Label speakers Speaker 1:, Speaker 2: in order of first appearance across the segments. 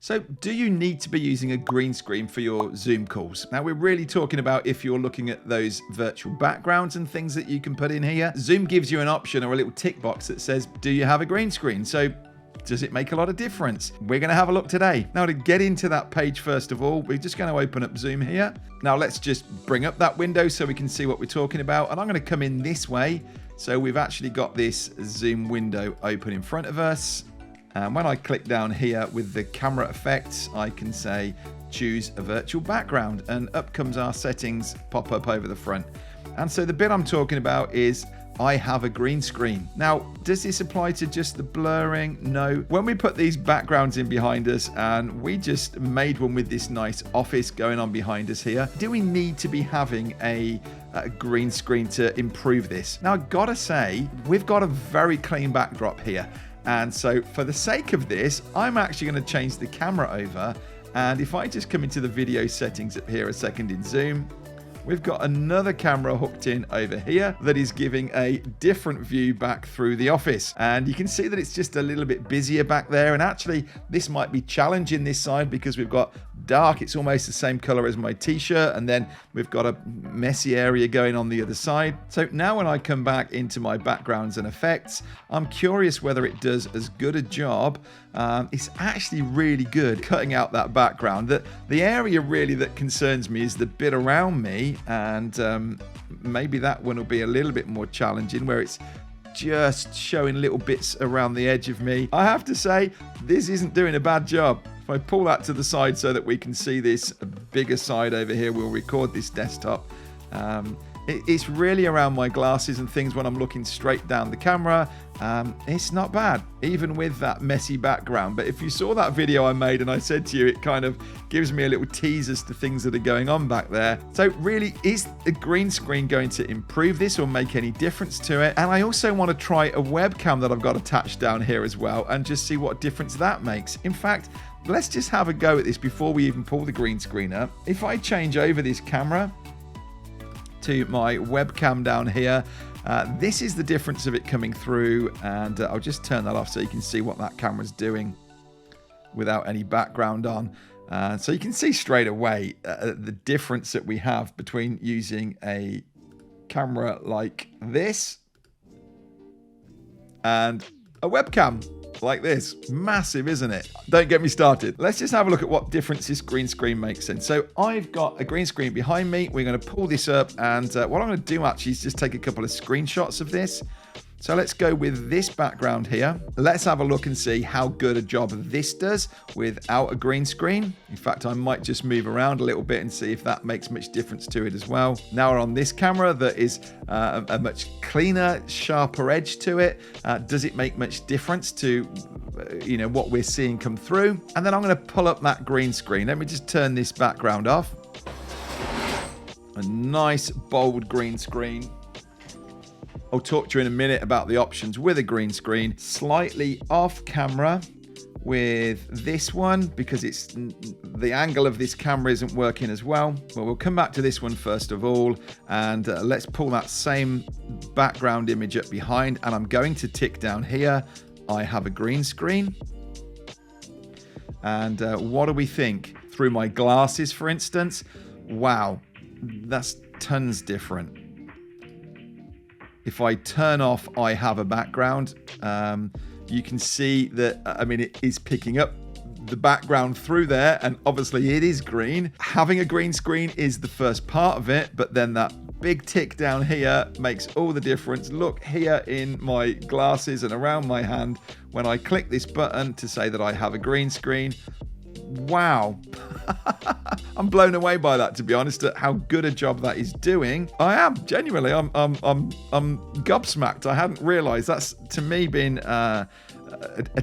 Speaker 1: So do you need to be using a green screen for your Zoom calls? Now we're really talking about if you're looking at those virtual backgrounds and things that you can put in here. Zoom gives you an option or a little tick box that says, do you have a green screen? So does it make a lot of difference? We're going to have a look today. Now to get into that page, first of all, we're just going to open up Zoom here. Now let's just bring up that window so we can see what we're talking about. And I'm going to come in this way. So we've actually got this Zoom window open in front of us. And when I click down here with the camera effects, I can say, choose a virtual background, and up comes our settings pop up over the front. And so the bit I'm talking about is I have a green screen. Now, does this apply to just the blurring? No. When we put these backgrounds in behind us, and we just made one with this nice office going on behind us here, do we need to be having a green screen to improve this? Now, I've got to say, we've got a very clean backdrop here. And so for the sake of this, I'm actually going to change the camera over. And if I just come into the video settings up here a second in Zoom, we've got another camera hooked in over here that is giving a different view back through the office. And you can see that it's just a little bit busier back there. And actually, this might be challenging this side because we've got dark. It's almost the same color as my t-shirt. And then we've got a messy area going on the other side. So now when I come back into my backgrounds and effects, I'm curious whether it does as good a job. It's actually really good cutting out that background. The area really that concerns me is the bit around me. And maybe that one will be a little bit more challenging, where it's just showing little bits around the edge of me. I have to say, this isn't doing a bad job. If I pull that to the side so that we can see this bigger side over here, we'll record this desktop. It's really around my glasses and things when I'm looking straight down the camera. It's not bad, even with that messy background. But if you saw that video I made and I said to you, it kind of gives me a little tease as to things that are going on back there. So really, is the green screen going to improve this or make any difference to it? And I also want to try a webcam that I've got attached down here as well and just see what difference that makes. In fact, let's just have a go at this before we even pull the green screen up. If I change over this camera to my webcam down here, this is the difference of it coming through, and I'll just turn that off so you can see what that camera's doing without any background on. So you can see straight away the difference that we have between using a camera like this and a webcam like this. Massive, isn't it? Don't get me started. Let's just have a look at what difference this green screen makes then. So I've got a green screen behind me. We're going to pull this up, and what I'm going to do actually is just take a couple of screenshots of this. So let's go with this background here. Let's have a look and see how good a job this does without a green screen. In fact, I might just move around a little bit and see if that makes much difference to it as well. Now we're on this camera that is a much cleaner, sharper edge to it. Does it make much difference to what we're seeing come through? And then I'm going to pull up that green screen. Let me just turn this background off. A nice, bold green screen. I'll talk to you in a minute about the options with a green screen. Slightly off camera with this one because it's the angle of this camera isn't working as well. Well, we'll come back to this one first of all, and let's pull that same background image up behind, and I'm going to tick down here. I have a green screen. And what do we think? Through my glasses, for instance. Wow, that's tons different. If I turn off I have a background, you can see that, it is picking up the background through there, and obviously it is green. Having a green screen is the first part of it, but then that big tick down here makes all the difference. Look here in my glasses and around my hand, when I click this button to say that I have a green screen, wow. I'm blown away by that, to be honest, at how good a job that is doing. I am genuinely. I'm gobsmacked. I hadn't realised. That's to me been a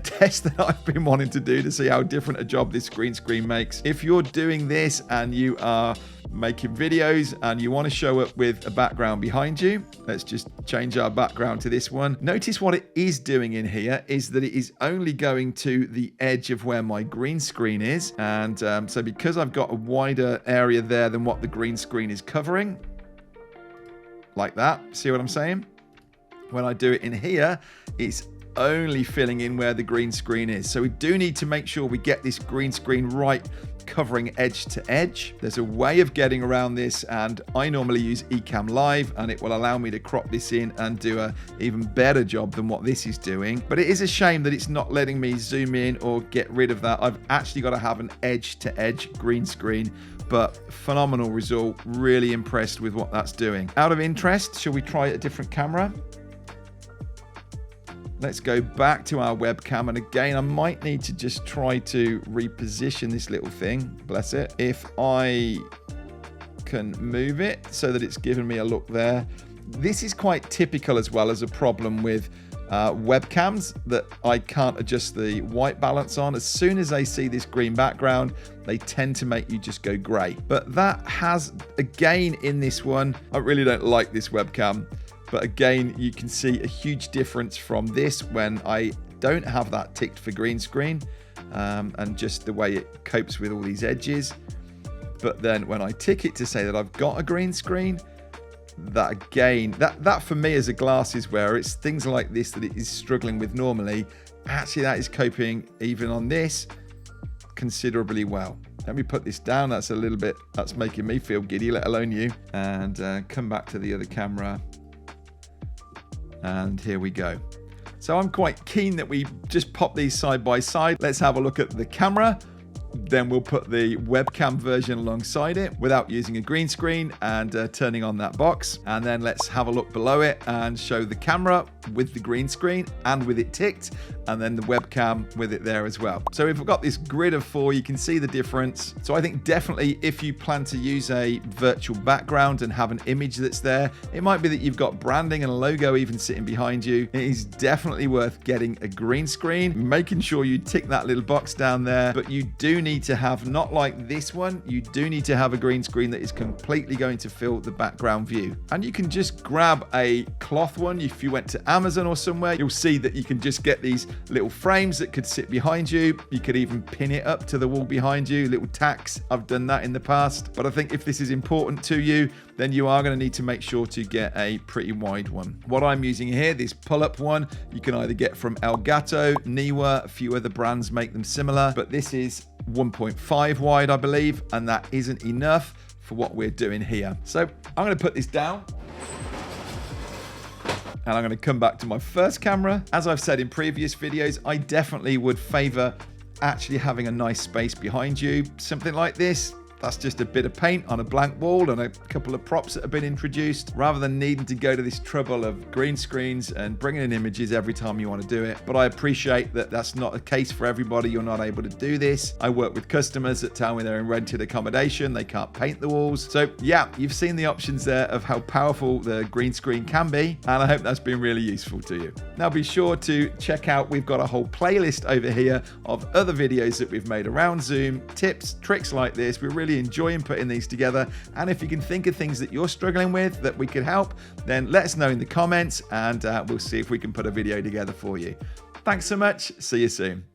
Speaker 1: test that I've been wanting to do to see how different a job this green screen makes. If you're doing this and you are making videos and you want to show up with a background behind you, let's just change our background to this one. Notice what it is doing in here is that it is only going to the edge of where my green screen is, and so because I've got a wider area there than what the green screen is covering, like that, see what I'm saying? When I do it in here, it's only filling in where the green screen is. So we do need to make sure we get this green screen right, covering edge to edge. There's a way of getting around this, and I normally use Ecamm Live, and it will allow me to crop this in and do a even better job than what this is doing. But it is a shame that it's not letting me zoom in or get rid of that. I've actually got to have an edge to edge green screen, but phenomenal result. Really impressed with what that's doing. Out of interest, shall we try a different camera? Let's go back to our webcam, and again, I might need to just try to reposition this little thing, bless it. If I can move it so that it's giving me a look there. This is quite typical as well as a problem with webcams, that I can't adjust the white balance on. As soon as they see this green background, they tend to make you just go grey. But that has, again, in this one, I really don't like this webcam. But again, you can see a huge difference from this when I don't have that ticked for green screen, and just the way it copes with all these edges. But then when I tick it to say that I've got a green screen, that again, that for me as a glasses wearer, it's things like this that it is struggling with normally. Actually, that is coping even on this considerably well. Let me put this down. That's a little bit, that's making me feel giddy, let alone you. And come back to the other camera. And here we go. So I'm quite keen that we just pop these side by side. Let's have a look at the camera. Then we'll put the webcam version alongside it without using a green screen, and turning on that box. And then let's have a look below it and show the camera with the green screen and with it ticked, and then the webcam with it there as well. So we've got this grid of 4, you can see the difference. So I think definitely if you plan to use a virtual background and have an image that's there, it might be that you've got branding and a logo even sitting behind you. It is definitely worth getting a green screen, making sure you tick that little box down there. But you do need to have, not like this one, you do need to have a green screen that is completely going to fill the background view. And you can just grab a cloth one. If you went to Amazon or somewhere, you'll see that you can just get these little frames that could sit behind you. You could even pin it up to the wall behind you, little tacks. I've done that in the past. But I think if this is important to you, then you are going to need to make sure to get a pretty wide one. What I'm using here, this pull-up one, you can either get from Elgato, Neewer, a few other brands make them similar, but this is 1.5 wide, I believe, and that isn't enough for what we're doing here. So I'm going to put this down, and I'm going to come back to my first camera. As I've said in previous videos, I definitely would favor actually having a nice space behind you. Something like this, that's just a bit of paint on a blank wall and a couple of props that have been introduced, rather than needing to go to this trouble of green screens and bringing in images every time you want to do it. But I appreciate that that's not a case for everybody. You're not able to do this. I work with customers that tell me they're in rented accommodation, they can't paint the walls. So yeah, you've seen the options there of how powerful the green screen can be, and I hope that's been really useful to you. Now be sure to check out, we've got a whole playlist over here of other videos that we've made around Zoom, tips, tricks like this. We're really enjoying putting these together, and if you can think of things that you're struggling with that we could help, then let us know in the comments, and we'll see if we can put a video together for you. Thanks so much. See you soon.